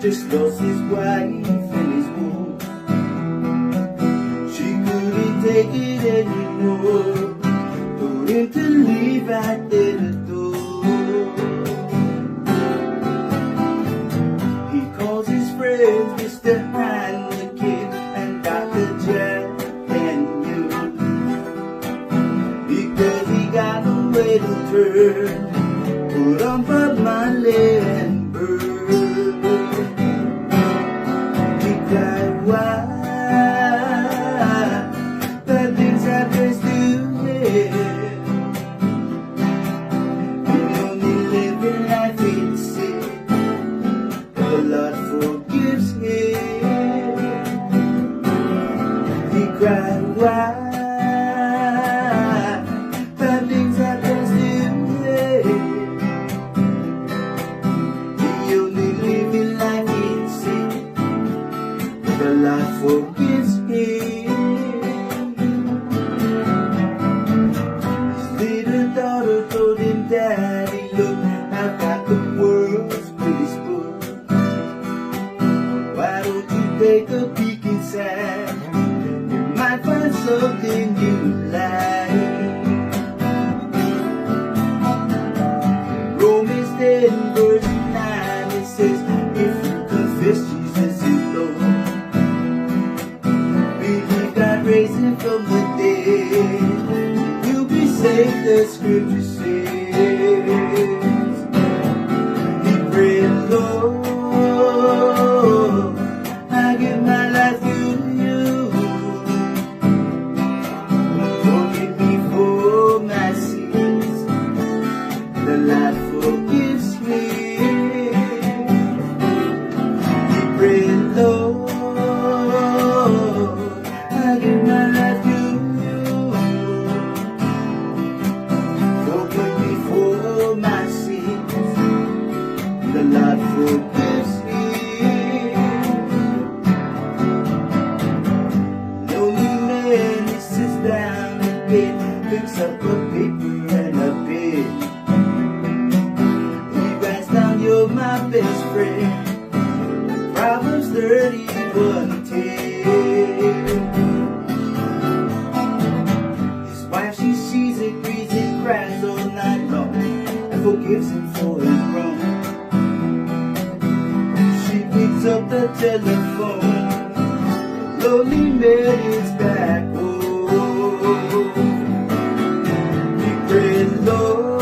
just lost his wife and his womb. She couldn't take it anymore, told him to leave right there the door. He calls his friends, Mr. Heineken and Dr. Jack and you, because he got nowhere to turn, put on Bob Marley and burn. He cried, why? Bad things happen to him. He only living life in sin, the Lord forgives him. He cried, why? Bad things happen to him. He only living life in sin, the Lord forgives him. His little daughter told him, Daddy, look, I've got the world's prettiest book. Why don't you take a peek inside? You might find something you like. Romans 10 verse 9, it says, if you confess Jesus is Lord, believe God raised him from the dead, you'll be saved, the scripture says. He prayed, Lord, I give my life to you. Forgive me for my sins, the Lord forgives me. He prayed, Lord, I give my life to you. Forgive me for my sins, the Lord forgives me. Lonely man, he sits down again, picks up a paper and a pen. He writes down, you're my best friend, Proverbs 31:10. His wife, she sees it, grieves and cries all night long, and forgives him for his wrong. She picks up the telephone, lonely man is back home. He prayed, Lord,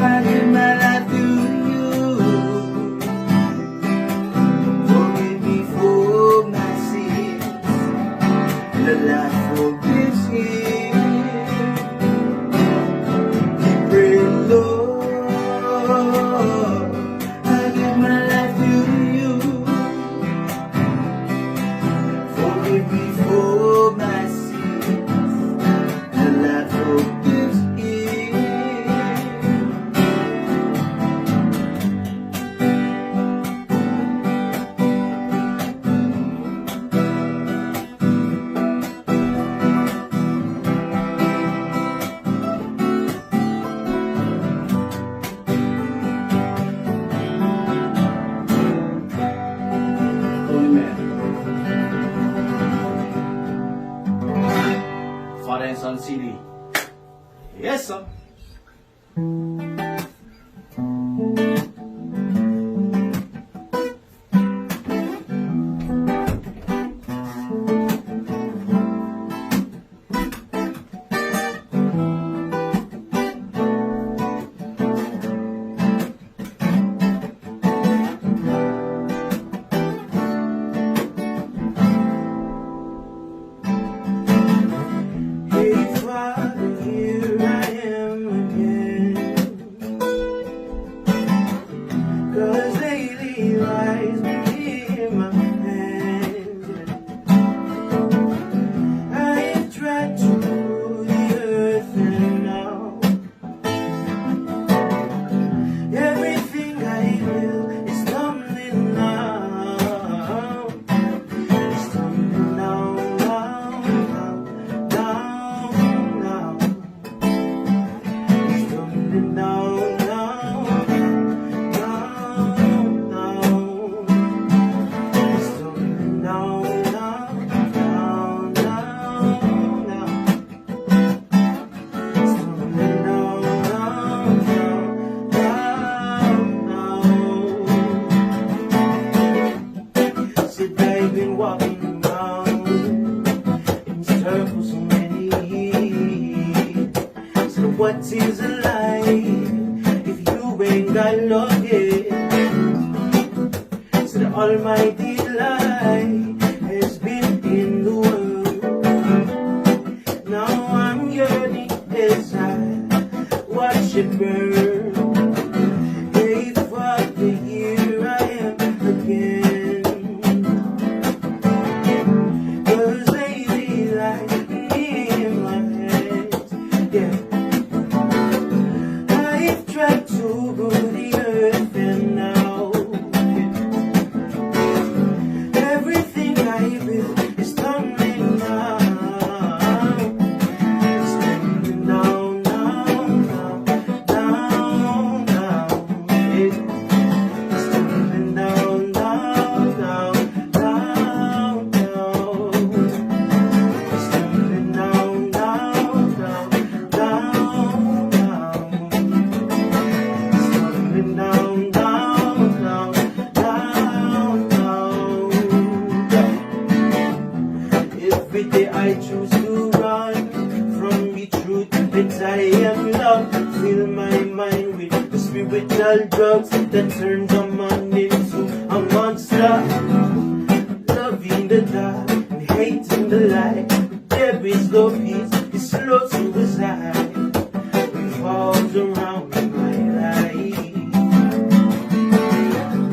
I give my life to you. Forgive me for my sins, and the Lord forgives him. He prayed, Lord, I give my life to you. Forgive me for my sins, and the Lord forgives him. Amen. Father and Son CD. Yes, sir. Hey, Father, here I am again. what is a life if you ain't got love yet? So the almighty light has been in the world. Now I'm yearning as I watch it burn. Hey, Father, here I am again. 'Cause baby, light in my hands, yeah. I've tried to rule the earth and now everything I built is tumbling down. It's tumbling down, down, down, down, down. It's tumbling down, down, down, down, down. It's tumbling down, down, down, down, down. It's tumbling down, down, down, down, down. Every day I choose to run from the truth that I am loved. Fill my mind with the spiritual drugs that turns a man into a monster. Loving the dark and hating the light. There is no peace, it's slow suicide. Revolves around my life.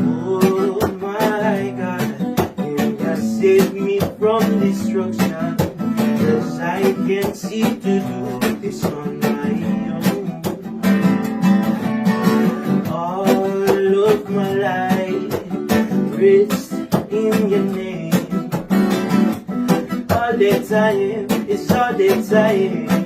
Oh my God, can you save me from destruction? 'Cause I can't seem to do this on my own. All of my life rests in your name. All that I am is all that I am.